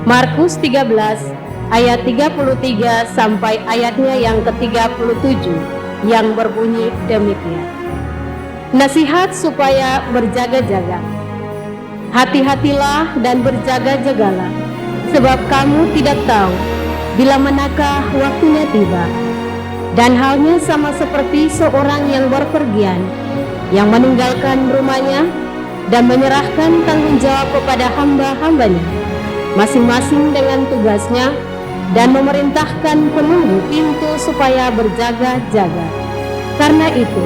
Markus 13 ayat 33 sampai ayatnya yang ke-37 yang berbunyi demikian. Nasihat supaya berjaga-jaga. Hati-hatilah dan berjaga-jagalah, sebab kamu tidak tahu bila manakah waktunya tiba. Dan halnya sama seperti seorang yang berpergian, yang meninggalkan rumahnya dan menyerahkan tanggung jawab kepada hamba-hambanya, masing-masing dengan tugasnya, dan memerintahkan penunggu pintu supaya berjaga-jaga. Karena itu,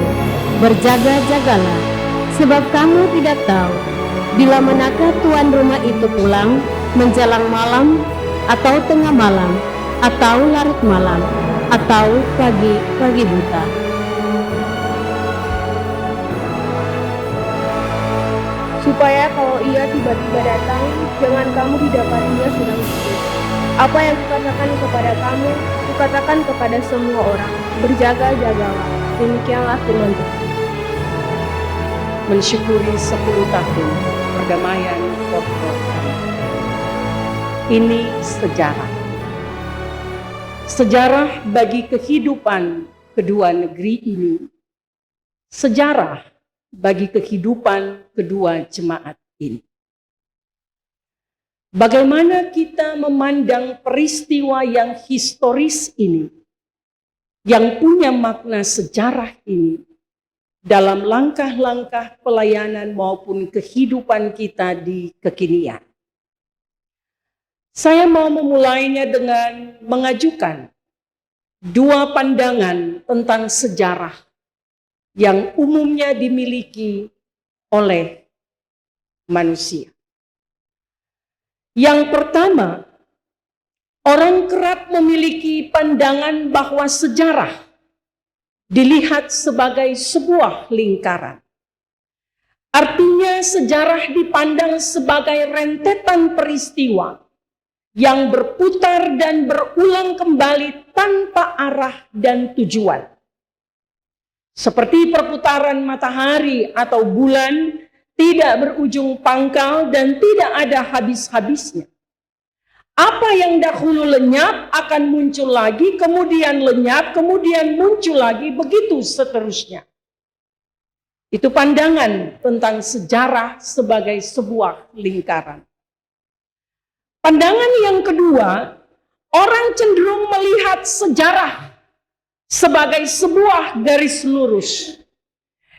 berjaga-jagalah, sebab kamu tidak tahu bila manakah tuan rumah itu pulang menjelang malam, atau tengah malam, atau larut malam, atau pagi buta. Supaya kalau ia tiba-tiba datang, jangan kamu didapatinya sedang tidur. Apa yang kukatakan kepada kamu, kukatakan kepada semua orang, berjaga-jagalah. Demikianlah firman Tuhan. Mensyukuri 10 tahun perdamaian Porto. Ini sejarah. Sejarah bagi kehidupan kedua negeri ini. Sejarah bagi kehidupan kedua jemaat ini. Bagaimana kita memandang peristiwa yang historis ini, yang punya makna sejarah ini, dalam langkah-langkah pelayanan maupun kehidupan kita di kekinian. Saya mau memulainya dengan mengajukan 2 pandangan tentang sejarah yang umumnya dimiliki oleh manusia. Yang pertama, orang kerap memiliki pandangan bahwa sejarah dilihat sebagai sebuah lingkaran. Artinya sejarah dipandang sebagai rentetan peristiwa yang berputar dan berulang kembali tanpa arah dan tujuan. Seperti perputaran matahari atau bulan, tidak berujung pangkal dan tidak ada habis-habisnya. Apa yang dahulu lenyap akan muncul lagi, kemudian lenyap, kemudian muncul lagi, begitu seterusnya. Itu pandangan tentang sejarah sebagai sebuah lingkaran. Pandangan yang kedua, orang cenderung melihat sejarah sebagai sebuah garis lurus,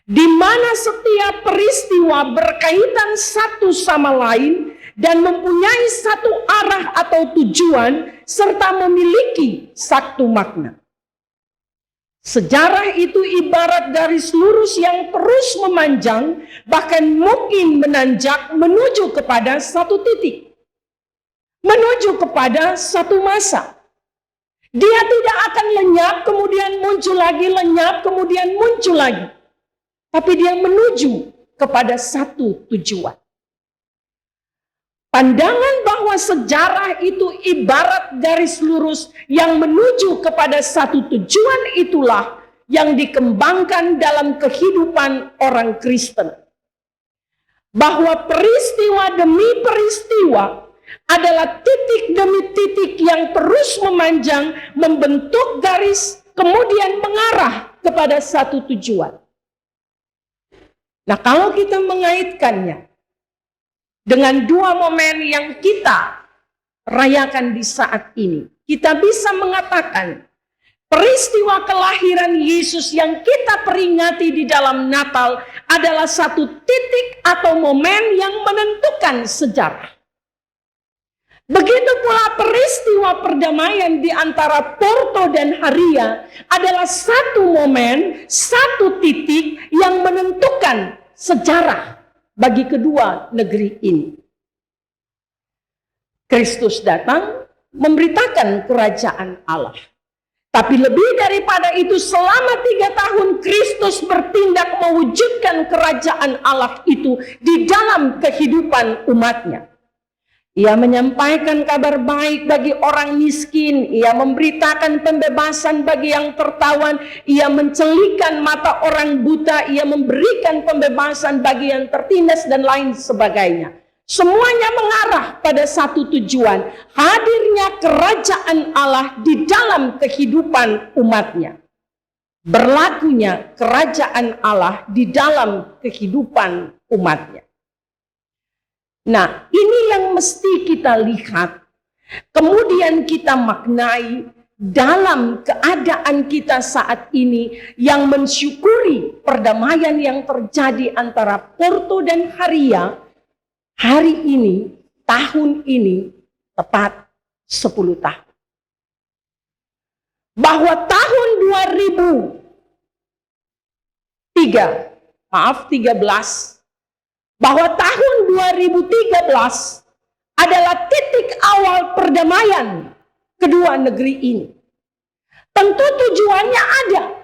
di mana setiap peristiwa berkaitan satu sama lain dan mempunyai satu arah atau tujuan, serta memiliki satu makna. Sejarah itu ibarat garis lurus yang terus memanjang, bahkan mungkin menanjak menuju kepada satu titik, menuju kepada satu masa. Dia tidak akan lenyap, kemudian muncul lagi, lenyap, kemudian muncul lagi. Tapi dia menuju kepada satu tujuan. Pandangan bahwa sejarah itu ibarat garis lurus yang menuju kepada satu tujuan itulah yang dikembangkan dalam kehidupan orang Kristen. Bahwa peristiwa demi peristiwa adalah titik demi titik yang terus memanjang, membentuk garis, kemudian mengarah kepada satu tujuan. Nah, kalau kita mengaitkannya dengan 2 momen yang kita rayakan di saat ini, kita bisa mengatakan peristiwa kelahiran Yesus yang kita peringati di dalam Natal adalah satu titik atau momen yang menentukan sejarah. Begitu pula peristiwa perdamaian di antara Porto dan Haria adalah satu momen, satu titik yang menentukan sejarah bagi kedua negeri ini. Kristus datang memberitakan kerajaan Allah. Tapi lebih daripada itu, selama 3 tahun Kristus bertindak mewujudkan kerajaan Allah itu di dalam kehidupan umatnya. Ia menyampaikan kabar baik bagi orang miskin, ia memberitakan pembebasan bagi yang tertawan, ia mencelikan mata orang buta, ia memberikan pembebasan bagi yang tertindas dan lain sebagainya. Semuanya mengarah pada satu tujuan, hadirnya kerajaan Allah di dalam kehidupan umatnya. Berlakunya kerajaan Allah di dalam kehidupan umatnya. Nah, ini yang mesti kita lihat, kemudian kita maknai dalam keadaan kita saat ini yang mensyukuri perdamaian yang terjadi antara Porto dan Haria hari ini, tahun ini, tepat 10 tahun. Bahwa tahun 13, bahwa tahun 2013 adalah titik awal perdamaian kedua negeri ini. Tentu tujuannya ada.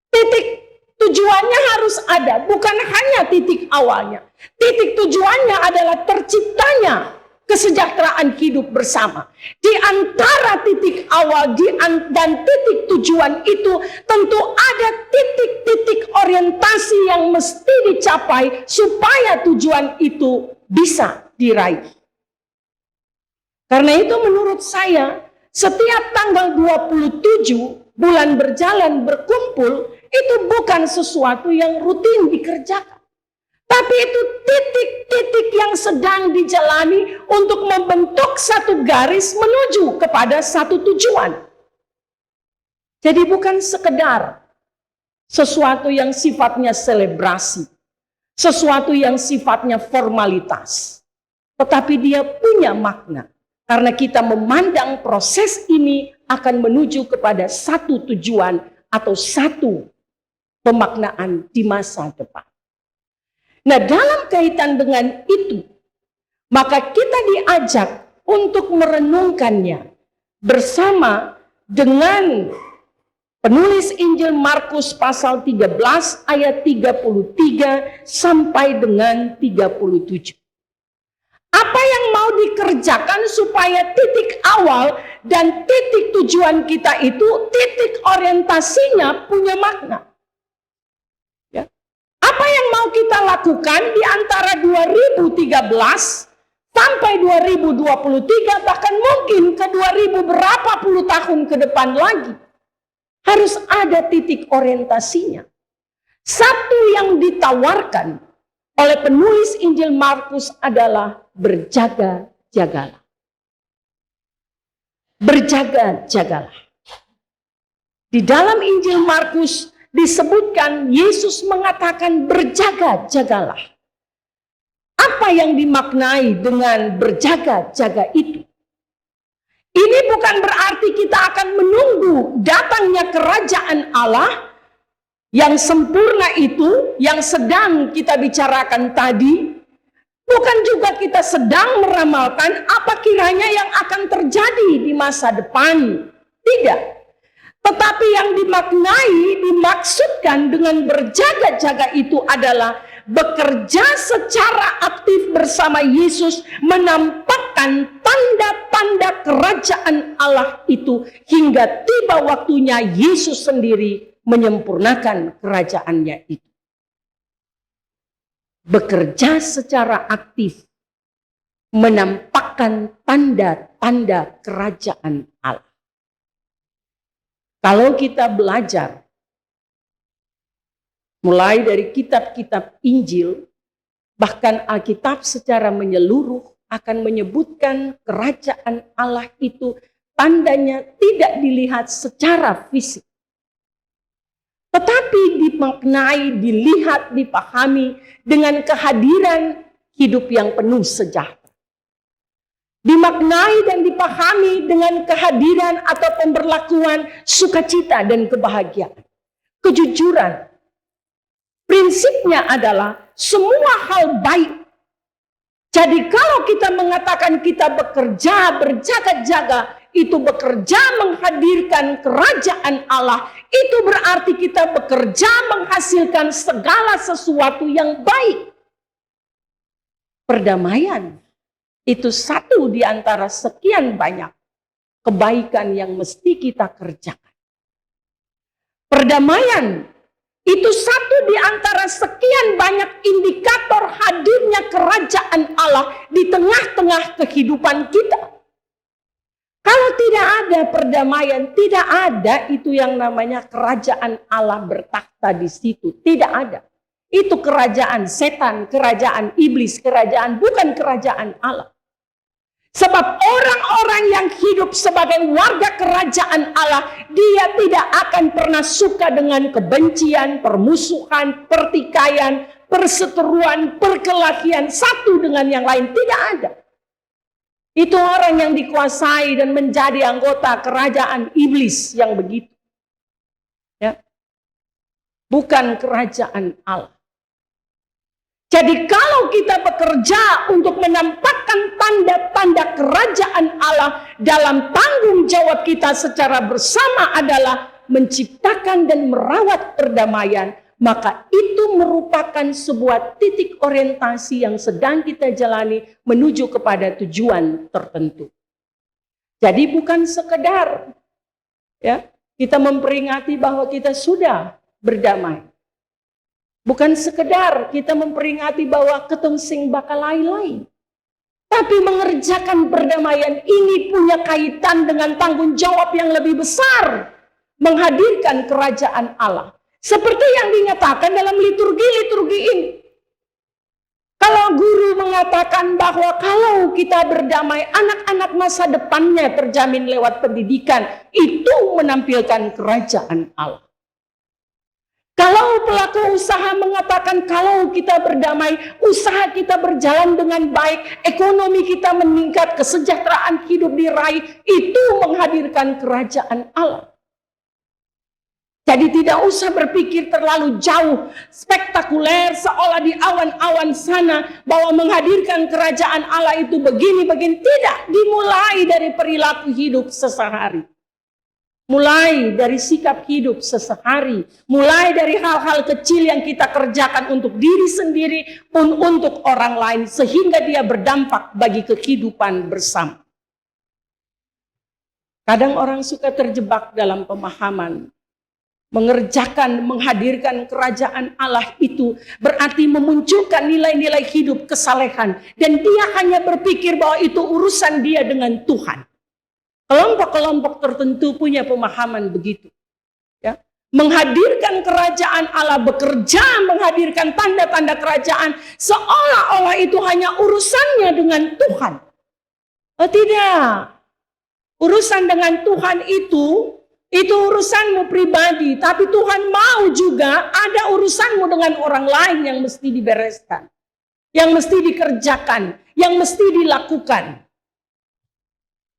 Titik tujuannya harus ada, bukan hanya titik awalnya. Titik tujuannya adalah terciptanya kesejahteraan hidup bersama. Di antara titik awal dan titik tujuan itu tentu ada titik-titik orientasi yang mesti dicapai supaya tujuan itu bisa diraih. Karena itu menurut saya, setiap tanggal 27 bulan berjalan berkumpul itu bukan sesuatu yang rutin dikerjakan. Tapi itu titik-titik yang sedang dijalani untuk membentuk satu garis menuju kepada satu tujuan. Jadi bukan sekedar sesuatu yang sifatnya selebrasi, sesuatu yang sifatnya formalitas. Tetapi dia punya makna. Karena kita memandang proses ini akan menuju kepada satu tujuan atau satu pemaknaan di masa depan. Nah, dalam kaitan dengan itu, maka kita diajak untuk merenungkannya bersama dengan penulis Injil Markus pasal 13 ayat 33 sampai dengan 37. Apa yang mau dikerjakan supaya titik awal dan titik tujuan kita itu, titik orientasinya punya makna. Ya. Apa yang mau kita lakukan di antara 2013 sampai 2023, bahkan mungkin ke 2000 berapa puluh tahun ke depan lagi. Harus ada titik orientasinya. Satu yang ditawarkan oleh penulis Injil Markus adalah berjaga-jagalah. Berjaga-jagalah. Di dalam Injil Markus disebutkan Yesus mengatakan berjaga-jagalah. Apa yang dimaknai dengan berjaga-jaga itu? Ini bukan berarti kita akan menunggu datangnya kerajaan Allah yang sempurna itu, yang sedang kita bicarakan tadi. Bukan juga kita sedang meramalkan apa kiranya yang akan terjadi di masa depan. Tidak. Tetapi yang dimaksudkan dengan berjaga-jaga itu adalah bekerja secara aktif bersama Yesus, menampakkan tanda-tanda kerajaan Allah itu hingga tiba waktunya Yesus sendiri menyempurnakan kerajaannya itu. Bekerja secara aktif, menampakkan tanda-tanda kerajaan Allah. Kalau kita belajar, mulai dari kitab-kitab Injil, bahkan Alkitab secara menyeluruh akan menyebutkan kerajaan Allah itu tandanya tidak dilihat secara fisik. Tetapi dimaknai, dilihat, dipahami dengan kehadiran hidup yang penuh sejahtera. Dimaknai dan dipahami dengan kehadiran atau pemberlakuan sukacita dan kebahagiaan. Kejujuran. Prinsipnya adalah semua hal baik. Jadi kalau kita mengatakan kita bekerja, berjaga-jaga, itu bekerja menghadirkan kerajaan Allah, itu berarti kita bekerja menghasilkan segala sesuatu yang baik. Perdamaian itu satu di antara sekian banyak kebaikan yang mesti kita kerjakan. Perdamaian itu satu di antara sekian banyak indikator hadirnya kerajaan Allah tengah kehidupan kita. Kalau tidak ada perdamaian, tidak ada itu yang namanya kerajaan Allah bertakhta di situ. Tidak ada. Itu kerajaan setan, kerajaan iblis, kerajaan bukan kerajaan Allah. Sebab orang-orang yang hidup sebagai warga kerajaan Allah, dia tidak akan pernah suka dengan kebencian, permusuhan, pertikaian, perseteruan, perkelahian satu dengan yang lain. Tidak ada. Itu orang yang dikuasai dan menjadi anggota kerajaan iblis yang begitu. Ya. Bukan kerajaan Allah. Jadi kalau kita bekerja untuk menampakkan tanda-tanda kerajaan Allah dalam tanggung jawab kita secara bersama adalah menciptakan dan merawat perdamaian, maka itu merupakan sebuah titik orientasi yang sedang kita jalani menuju kepada tujuan tertentu. Jadi bukan sekedar ya kita memperingati bahwa kita sudah berdamai. Bukan sekedar kita memperingati bahwa ketong sing bakal lain-lain. Tapi mengerjakan perdamaian ini punya kaitan dengan tanggung jawab yang lebih besar. Menghadirkan kerajaan Allah. Seperti yang dinyatakan dalam liturgi-liturgi ini. Kalau guru mengatakan bahwa kalau kita berdamai, anak-anak masa depannya terjamin lewat pendidikan. Itu menampilkan kerajaan Allah. Kalau pelaku usaha mengatakan kalau kita berdamai, usaha kita berjalan dengan baik, ekonomi kita meningkat, kesejahteraan hidup diraih, itu menghadirkan kerajaan Allah. Jadi tidak usah berpikir terlalu jauh, spektakuler, seolah di awan-awan sana, bahwa menghadirkan kerajaan Allah itu begini-begini. Tidak, dimulai dari perilaku hidup sehari-hari. Mulai dari sikap hidup sehari-hari, mulai dari hal-hal kecil yang kita kerjakan untuk diri sendiri pun untuk orang lain, sehingga dia berdampak bagi kehidupan bersama. Kadang orang suka terjebak dalam pemahaman, mengerjakan, menghadirkan kerajaan Allah itu berarti memunculkan nilai-nilai hidup kesalehan, dan dia hanya berpikir bahwa itu urusan dia dengan Tuhan. Kelompok-kelompok tertentu punya pemahaman begitu. Ya. Menghadirkan kerajaan Allah, bekerja menghadirkan tanda-tanda kerajaan, seolah-olah itu hanya urusannya dengan Tuhan. Oh tidak. Urusan dengan Tuhan itu urusanmu pribadi. Tapi Tuhan mau juga ada urusanmu dengan orang lain yang mesti dibereskan. Yang mesti dikerjakan, yang mesti dilakukan.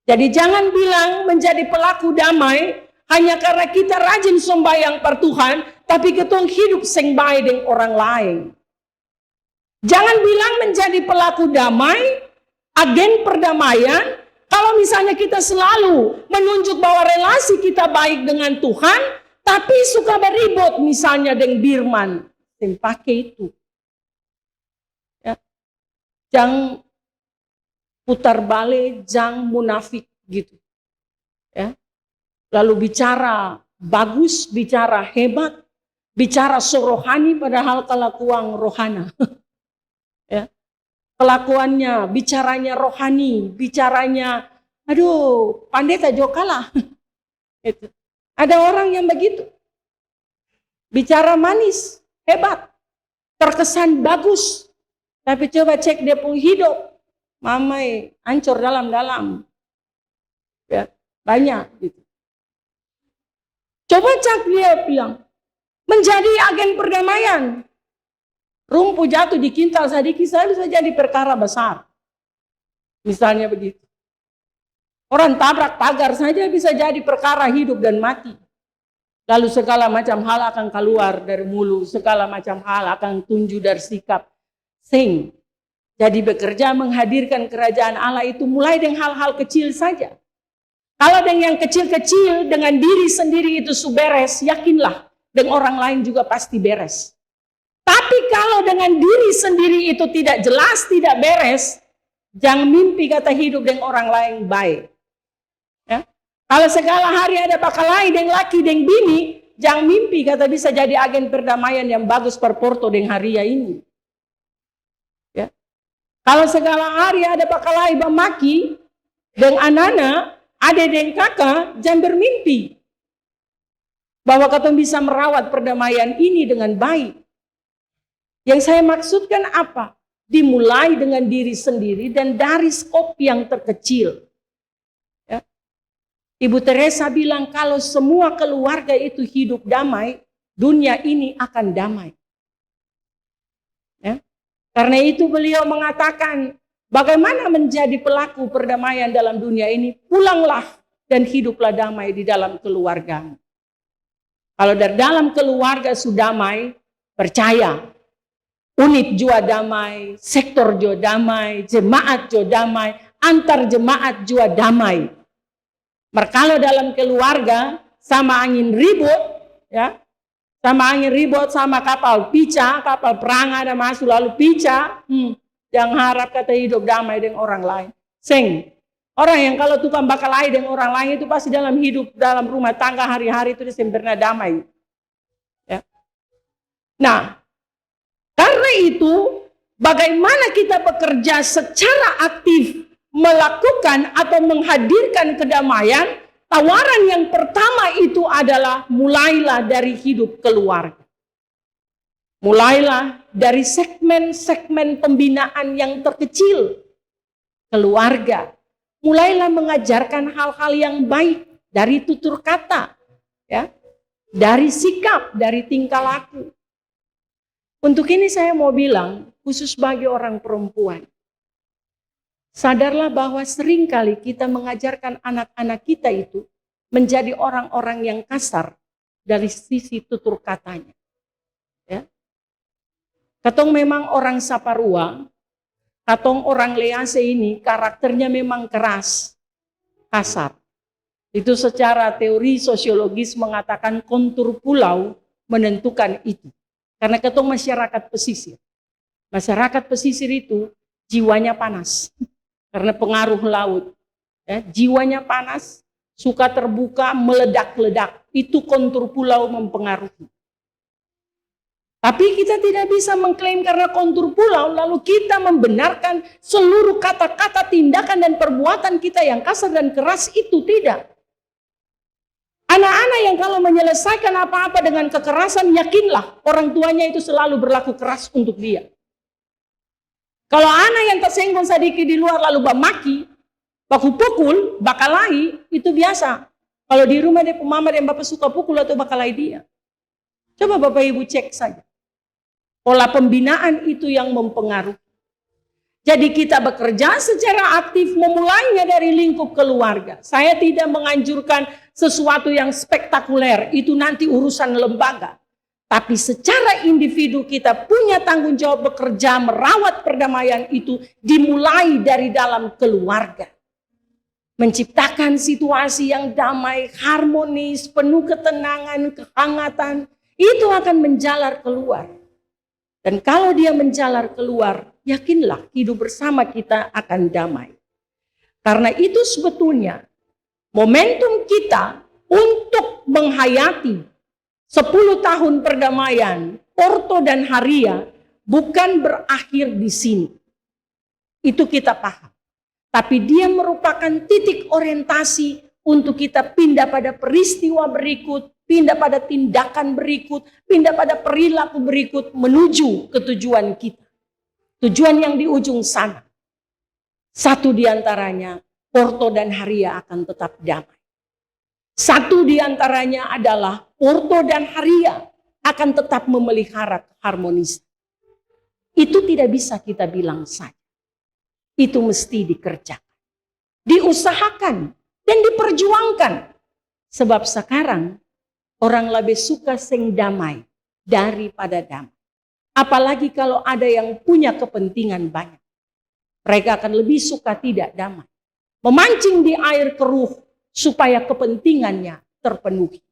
Jadi jangan bilang menjadi pelaku damai hanya karena kita rajin sembahyang per Tuhan, tapi ketong hidup sing bae dengan orang lain. Jangan bilang menjadi pelaku damai, agen perdamaian, kalau misalnya kita selalu menunjuk bahwa relasi kita baik dengan Tuhan, tapi suka beribut misalnya dengan Birman, yang pakai itu. Ya. Jangan putar balik, jang munafik gitu. Ya. Lalu bicara bagus, bicara hebat, bicara sorohani padahal kelakuan rohana. Ya. Kelakuannya, bicaranya rohani, bicaranya aduh, pandeta jokalah. Itu. Ada orang yang begitu. Bicara manis, hebat, terkesan bagus. Tapi coba cek dia pun hidup. Mamai, hancur dalam-dalam. Ya, banyak gitu. Coba cek dia bilang, menjadi agen perdamaian. Rumput jatuh di kintal sedikit saja bisa jadi perkara besar. Misalnya begitu. Orang tabrak pagar saja bisa jadi perkara hidup dan mati. Lalu segala macam hal akan keluar dari mulut, segala macam hal akan tunjuk dari sikap. Jadi bekerja menghadirkan kerajaan Allah itu mulai dengan hal-hal kecil saja. Kalau dengan yang kecil-kecil, dengan diri sendiri itu beres, yakinlah dengan orang lain juga pasti beres. Tapi kalau dengan diri sendiri itu tidak jelas, tidak beres, jangan mimpi kata hidup dengan orang lain baik. Ya? Kalau segala hari ada bakal lain dengan laki, dengan bini, jangan mimpi kata bisa jadi agen perdamaian yang bagus per porto dengan haria ini. Kalau segala hari ada bakalai bamaki, deng anana, ade deng kakak, jangan bermimpi bahwa katong bisa merawat perdamaian ini dengan baik. Yang saya maksudkan apa? Dimulai dengan diri sendiri dan dari skop yang terkecil. Ya. Ibu Teresa bilang kalau semua keluarga itu hidup damai, dunia ini akan damai. Ya. Karena itu beliau mengatakan, bagaimana menjadi pelaku perdamaian dalam dunia ini? Pulanglah dan hiduplah damai di dalam keluargamu. Kalau dari dalam keluarga sudah damai, percaya, unit juga damai, sektor juga damai, jemaat juga damai, antar jemaat juga damai. Kalau dalam keluarga sama angin ribut, ya, sama kapal pica, kapal perang ada masuk lalu pica, jangan harap kata hidup damai dengan orang lain. Orang yang kalau tukang bakalai dengan orang lain itu pasti dalam hidup, dalam rumah tangga hari-hari itu sempurna damai. Ya. Nah, karena itu bagaimana kita bekerja secara aktif melakukan atau menghadirkan kedamaian, tawaran yang pertama itu adalah mulailah dari hidup keluarga. Mulailah dari segmen-segmen pembinaan yang terkecil. Keluarga. Mulailah mengajarkan hal-hal yang baik dari tutur kata, ya, dari sikap, dari tingkah laku. Untuk ini saya mau bilang, khusus bagi orang perempuan, sadarlah bahwa seringkali kita mengajarkan anak-anak kita itu menjadi orang-orang yang kasar dari sisi tutur katanya. Ya. Katong memang orang Saparua, katong orang Lease ini karakternya memang keras, kasar. Itu secara teori sosiologis mengatakan kontur pulau menentukan itu. Karena katong masyarakat pesisir. Masyarakat pesisir itu jiwanya panas. Karena pengaruh laut. Ya, jiwanya panas, suka terbuka, meledak-ledak. Itu kontur pulau mempengaruhi. Tapi kita tidak bisa mengklaim karena kontur pulau, lalu kita membenarkan seluruh kata-kata, tindakan, dan perbuatan kita yang kasar dan keras itu tidak. Anak-anak yang kalau menyelesaikan apa-apa dengan kekerasan, yakinlah orang tuanya itu selalu berlaku keras untuk dia. Kalau anak yang tersinggung sedikit di luar lalu maki, baku pukul, bakalai, itu biasa. Kalau di rumah dia mama dan bapak suka pukul atau bakalai dia. Coba bapak ibu cek saja. Pola pembinaan itu yang mempengaruhi. Jadi kita bekerja secara aktif memulainya dari lingkup keluarga. Saya tidak menganjurkan sesuatu yang spektakuler, itu nanti urusan lembaga. Tapi secara individu kita punya tanggung jawab bekerja merawat perdamaian itu dimulai dari dalam keluarga. Menciptakan situasi yang damai, harmonis, penuh ketenangan, kehangatan, itu akan menjalar keluar. Dan kalau dia menjalar keluar, yakinlah hidup bersama kita akan damai. Karena itu sebetulnya momentum kita untuk menghayati 10 tahun perdamaian, Porto dan Haria bukan berakhir di sini. Itu kita paham. Tapi dia merupakan titik orientasi untuk kita pindah pada peristiwa berikut, pindah pada tindakan berikut, pindah pada perilaku berikut menuju ke tujuan kita. Tujuan yang di ujung sana. Satu diantaranya, Porto dan Haria akan tetap damai. Satu diantaranya adalah Porto dan Haria akan tetap memelihara keharmonisan. Itu tidak bisa kita bilang saja. Itu mesti dikerjakan. Diusahakan dan diperjuangkan. Sebab sekarang orang lebih suka sing damai daripada damai. Apalagi kalau ada yang punya kepentingan banyak. Mereka akan lebih suka tidak damai. Memancing di air keruh supaya kepentingannya terpenuhi.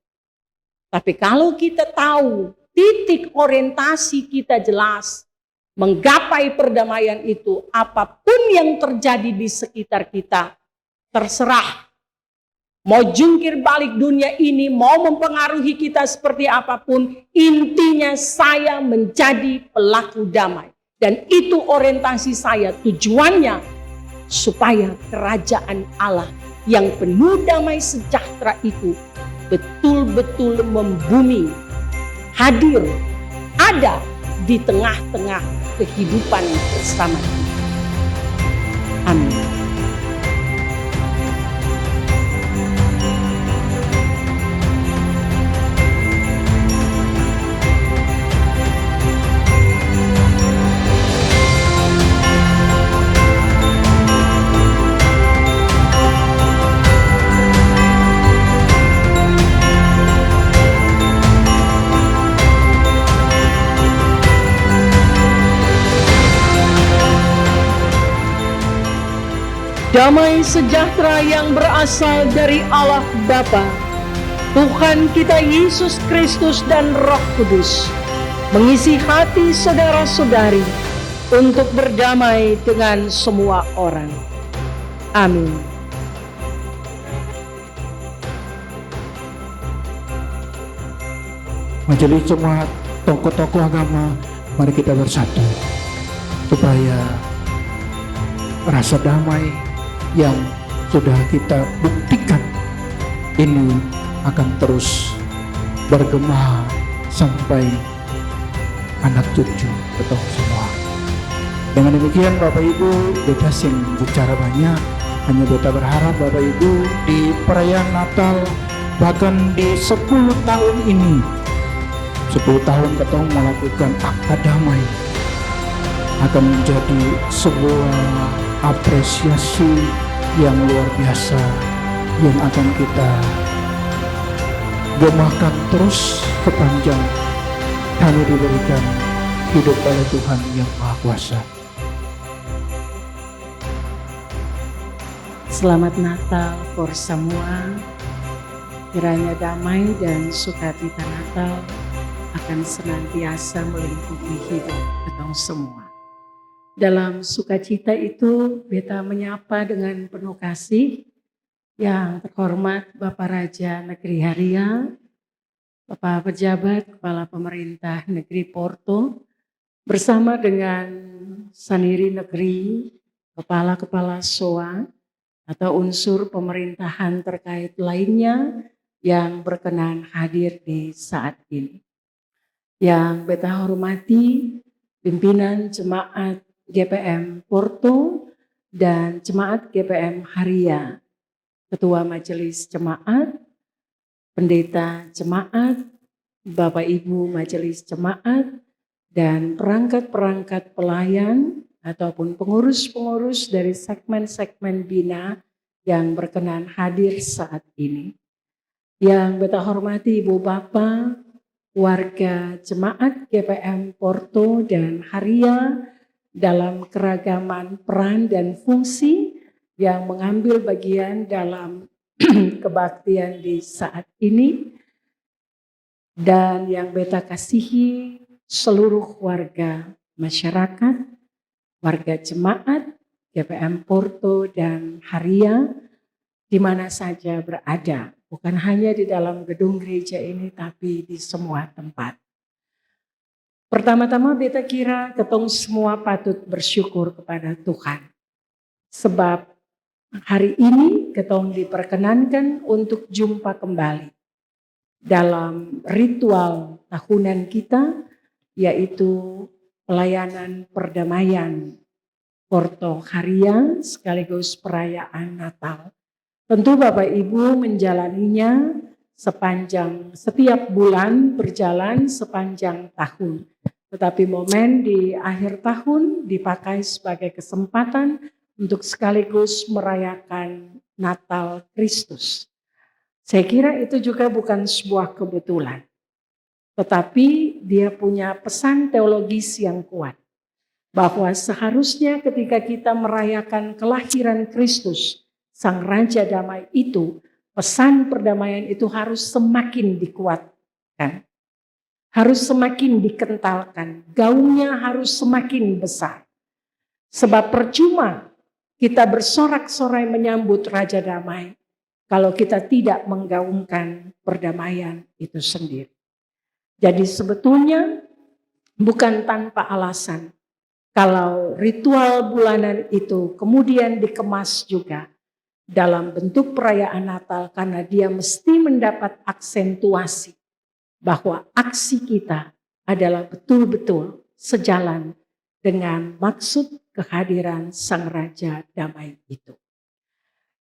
Tapi kalau kita tahu titik orientasi kita jelas, menggapai perdamaian itu, apapun yang terjadi di sekitar kita, terserah. Mau jungkir balik dunia ini, mau mempengaruhi kita seperti apapun, intinya saya menjadi pelaku damai. Dan itu orientasi saya, tujuannya supaya kerajaan Allah yang penuh damai sejahtera itu betul-betul membumi, hadir, ada di tengah-tengah kehidupan bersama kita. Amin. Damai sejahtera yang berasal dari Allah Bapa, Tuhan kita Yesus Kristus dan Roh Kudus mengisi hati saudara-saudari untuk berdamai dengan semua orang. Amin. Majelis Jemaat, tokoh-tokoh agama, mari kita bersatu supaya rasa damai yang sudah kita buktikan ini akan terus bergema sampai anak cucu kita semua. Dengan demikian Bapak Ibu, beta sing bicara banyak, hanya beta berharap Bapak Ibu di perayaan Natal, bahkan di 10 tahun ini, 10 tahun kita melakukan akta damai, akan menjadi sebuah apresiasi yang luar biasa yang akan kita gemakan terus sepanjang kami diberikan hidup oleh Tuhan yang Maha Kuasa. Selamat Natal for semua. Kiranya damai dan sukacita Natal akan senantiasa melingkupi hidup kita semua. Dalam sukacita itu, beta menyapa dengan penuh kasih yang terhormat Bapak Raja Negeri Haria, Bapak Pejabat Kepala Pemerintah Negeri Porto, bersama dengan Saniri Negeri, Kepala-Kepala SOA, atau unsur pemerintahan terkait lainnya yang berkenan hadir di saat ini. Yang beta hormati, pimpinan Jemaat GPM Porto dan Jemaat GPM Haria, Ketua Majelis Jemaat, Pendeta Jemaat, Bapak Ibu Majelis Jemaat, dan perangkat-perangkat pelayan ataupun pengurus-pengurus dari segmen-segmen Bina yang berkenan hadir saat ini. Yang beta hormati Ibu Bapak, warga Jemaat GPM Porto dan Haria, dalam keragaman peran dan fungsi yang mengambil bagian dalam kebaktian di saat ini, dan yang beta kasihi seluruh warga masyarakat, warga Jemaat GPM Porto dan Haria di mana saja berada, bukan hanya di dalam gedung gereja ini tapi di semua tempat. Pertama-tama beta kira ketong semua patut bersyukur kepada Tuhan. Sebab hari ini ketong diperkenankan untuk jumpa kembali dalam ritual tahunan kita, yaitu pelayanan perdamaian Porto Haria sekaligus perayaan Natal. Tentu Bapak Ibu menjalaninya sepanjang setiap bulan, berjalan sepanjang tahun. Tetapi momen di akhir tahun dipakai sebagai kesempatan untuk sekaligus merayakan Natal Kristus. Saya kira itu juga bukan sebuah kebetulan. Tetapi dia punya pesan teologis yang kuat. Bahwa seharusnya ketika kita merayakan kelahiran Kristus, Sang Raja Damai itu, pesan perdamaian itu harus semakin dikuatkan. Harus semakin dikentalkan, gaungnya harus semakin besar. Sebab percuma kita bersorak-sorai menyambut Raja Damai kalau kita tidak menggaungkan perdamaian itu sendiri. Jadi sebetulnya bukan tanpa alasan kalau ritual bulanan itu kemudian dikemas juga dalam bentuk perayaan Natal, karena dia mesti mendapat aksentuasi bahwa aksi kita adalah betul-betul sejalan dengan maksud kehadiran Sang Raja Damai itu.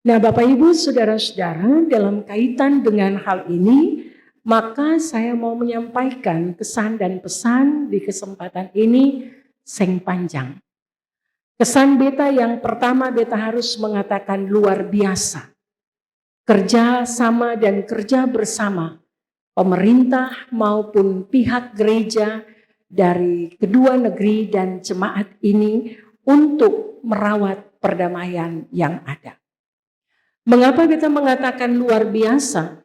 Nah, Bapak Ibu, Saudara-saudara, dalam kaitan dengan hal ini, maka saya mau menyampaikan kesan dan pesan di kesempatan ini seng panjang. Kesan beta yang pertama, beta harus mengatakan luar biasa. Kerja sama dan kerja bersama pemerintah maupun pihak gereja dari kedua negeri dan jemaat ini untuk merawat perdamaian yang ada. Mengapa kita mengatakan luar biasa?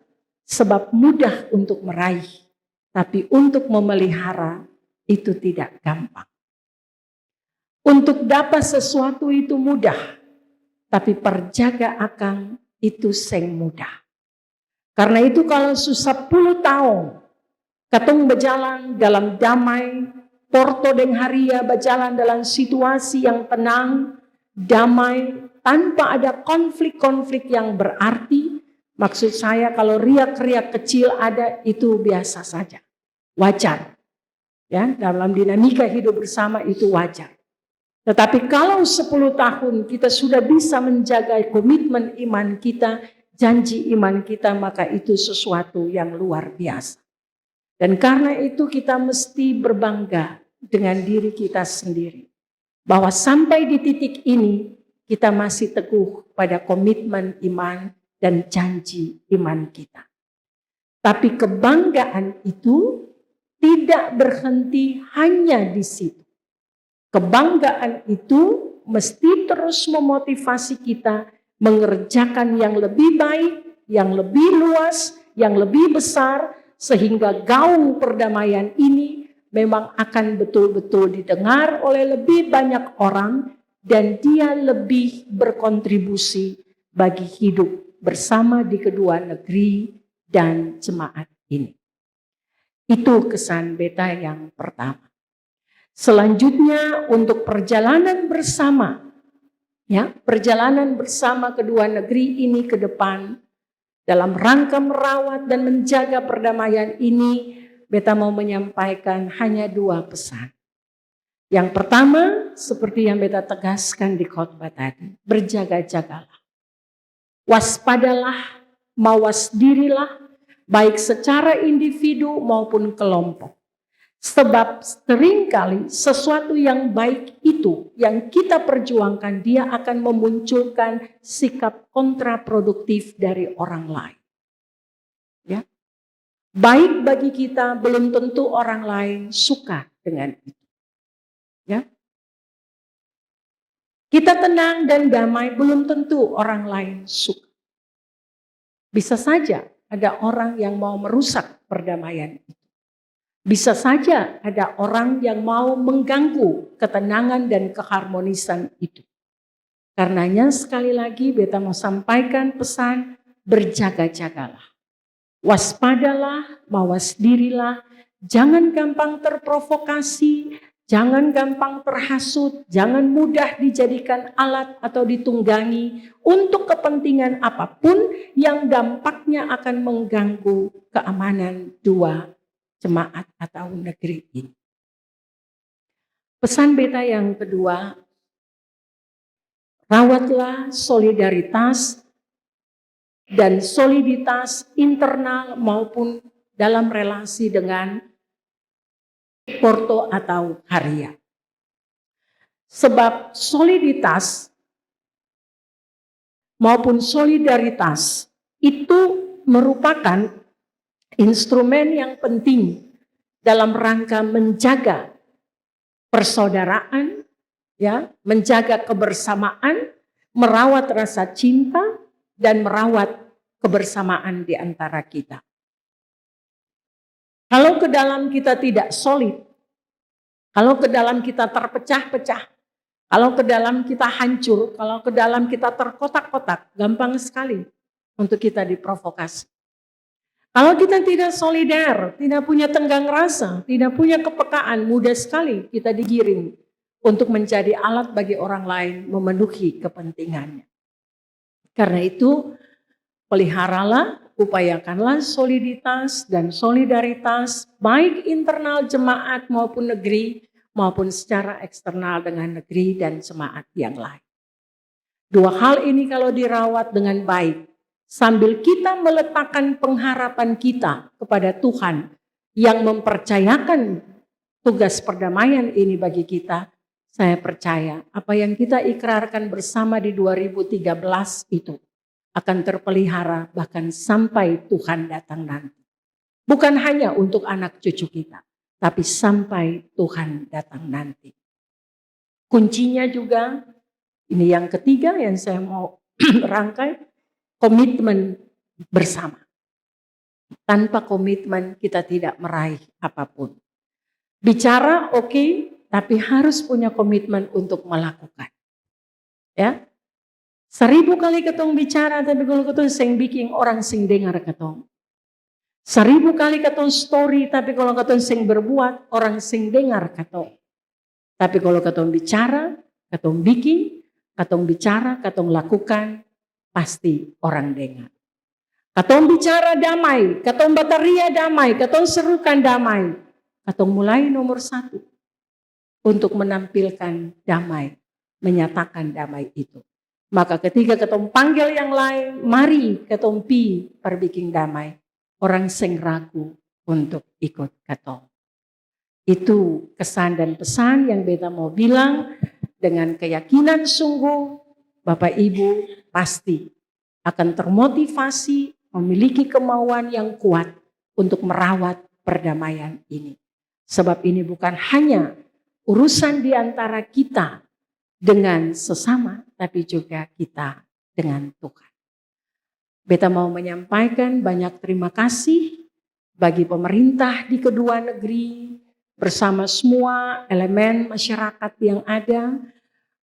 Sebab mudah untuk meraih, tapi untuk memelihara itu tidak gampang. Untuk dapat sesuatu itu mudah, tapi perjaga akang itu seng mudah. Karena itu kalau 10 tahun, katong berjalan dalam damai, Porto deng Haria berjalan dalam situasi yang tenang, damai, tanpa ada konflik-konflik yang berarti. Maksud saya kalau riak-riak kecil ada, itu biasa saja, wajar. Ya, dalam dinamika hidup bersama itu wajar. Tetapi kalau 10 tahun kita sudah bisa menjaga komitmen iman kita, janji iman kita, maka itu sesuatu yang luar biasa. Dan karena itu kita mesti berbangga dengan diri kita sendiri. Bahwa sampai di titik ini kita masih teguh pada komitmen iman dan janji iman kita. Tapi kebanggaan itu tidak berhenti hanya di situ. Kebanggaan itu mesti terus memotivasi kita mengerjakan yang lebih baik, yang lebih luas, yang lebih besar, sehingga gaung perdamaian ini memang akan betul-betul didengar oleh lebih banyak orang dan dia lebih berkontribusi bagi hidup bersama di kedua negeri dan jemaat ini. Itu kesan beta yang pertama. Selanjutnya untuk perjalanan bersama, ya, perjalanan bersama kedua negeri ini ke depan dalam rangka merawat dan menjaga perdamaian ini, beta mau menyampaikan hanya 2 pesan. Yang pertama, seperti yang beta tegaskan di khotbah tadi, berjaga-jagalah. Waspadalah, mawas dirilah, baik secara individu maupun kelompok. Sebab seringkali sesuatu yang baik itu yang kita perjuangkan, dia akan memunculkan sikap kontraproduktif dari orang lain. Ya. Baik bagi kita, belum tentu orang lain suka dengan itu. Ya. Kita tenang dan damai, belum tentu orang lain suka. Bisa saja ada orang yang mau merusak perdamaian itu. Bisa saja ada orang yang mau mengganggu ketenangan dan keharmonisan itu. Karenanya sekali lagi beta mau sampaikan pesan, berjaga-jagalah. Waspadalah, mawas dirilah, jangan gampang terprovokasi, jangan gampang terhasut, jangan mudah dijadikan alat atau ditunggangi untuk kepentingan apapun yang dampaknya akan mengganggu keamanan dua jemaat atau negeri ini. Pesan beta yang kedua, rawatlah solidaritas dan soliditas internal maupun dalam relasi dengan Porto atau Haria. Sebab soliditas maupun solidaritas itu merupakan instrumen yang penting dalam rangka menjaga persaudaraan, ya, menjaga kebersamaan, merawat rasa cinta dan merawat kebersamaan di antara kita. Kalau ke dalam kita tidak solid, kalau ke dalam kita terpecah-pecah, kalau ke dalam kita hancur, kalau ke dalam kita terkotak-kotak, gampang sekali untuk kita diprovokasi. Kalau kita tidak solidar, tidak punya tenggang rasa, tidak punya kepekaan, mudah sekali kita digiring untuk menjadi alat bagi orang lain memenuhi kepentingannya. Karena itu, peliharalah, upayakanlah soliditas dan solidaritas baik internal jemaat maupun negeri maupun secara eksternal dengan negeri dan jemaat yang lain. Dua hal ini kalau dirawat dengan baik, sambil kita meletakkan pengharapan kita kepada Tuhan yang mempercayakan tugas perdamaian ini bagi kita, saya percaya apa yang kita ikrarkan bersama di 2013 itu akan terpelihara bahkan sampai Tuhan datang nanti. Bukan hanya untuk anak cucu kita, tapi sampai Tuhan datang nanti. Kuncinya juga, ini yang ketiga yang saya mau rangkai, komitmen bersama. Tanpa komitmen kita tidak meraih apapun. Bicara oke, tapi harus punya komitmen untuk melakukan. Ya, 1000 kali ketong bicara, tapi kalau ketong sing bikin orang sing dengar ketong. 1000 kali ketong story, tapi kalau ketong sing berbuat, orang sing dengar ketong. Tapi kalau ketong bicara, ketong bikin, ketong bicara, ketong lakukan, pasti orang dengar. Ketong bicara damai, ketong bataria damai, ketong serukan damai. Ketong mulai nomor 1 untuk menampilkan damai, menyatakan damai itu. Maka ketika ketong panggil yang lain, mari ketong pi perbikin damai. Orang sing ragu untuk ikut ketong. Itu kesan dan pesan yang beta mau bilang dengan keyakinan sungguh Bapak Ibu pasti akan termotivasi memiliki kemauan yang kuat untuk merawat perdamaian ini. Sebab ini bukan hanya urusan di antara kita dengan sesama, tapi juga kita dengan Tuhan. Beta mau menyampaikan banyak terima kasih bagi pemerintah di kedua negeri, bersama semua elemen masyarakat yang ada,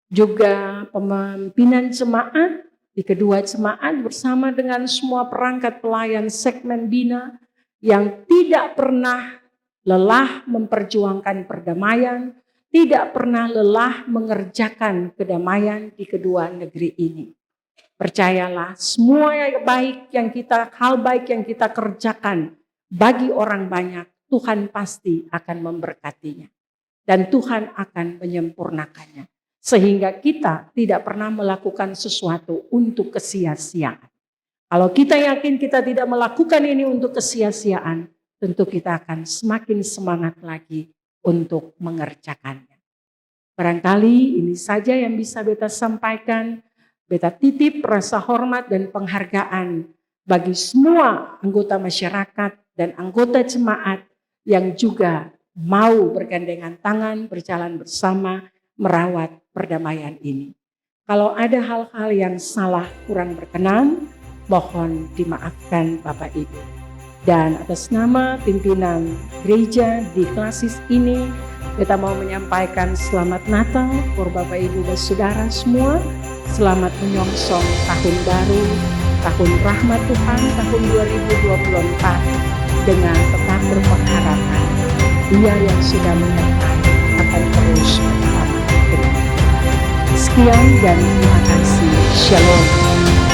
juga pemimpinan jemaat di kedua jemaat bersama dengan semua perangkat pelayan segmen Bina yang tidak pernah lelah memperjuangkan perdamaian, tidak pernah lelah mengerjakan kedamaian di kedua negeri ini. Percayalah, semua hal baik yang kita kerjakan bagi orang banyak, Tuhan pasti akan memberkatinya. Dan Tuhan akan menyempurnakannya. Sehingga kita tidak pernah melakukan sesuatu untuk kesia-siaan. Kalau kita yakin kita tidak melakukan ini untuk kesia-siaan, tentu kita akan semakin semangat lagi untuk mengerjakannya. Barangkali ini saja yang bisa beta sampaikan. Beta titip rasa hormat dan penghargaan bagi semua anggota masyarakat dan anggota jemaat yang juga mau bergandengan tangan, berjalan bersama, merawat perdamaian ini. Kalau ada hal-hal yang salah, kurang berkenan, mohon dimaafkan Bapak Ibu. Dan atas nama pimpinan gereja di klasis ini, kita mau menyampaikan selamat Natal untuk Bapak Ibu dan Saudara semua. Selamat menyongsong tahun baru, tahun rahmat Tuhan, tahun 2024 dengan tetap berpengharapan. Dia yang sudah menyertai akan terus bersama dengan kita. Sekian dan terima kasih. Shalom.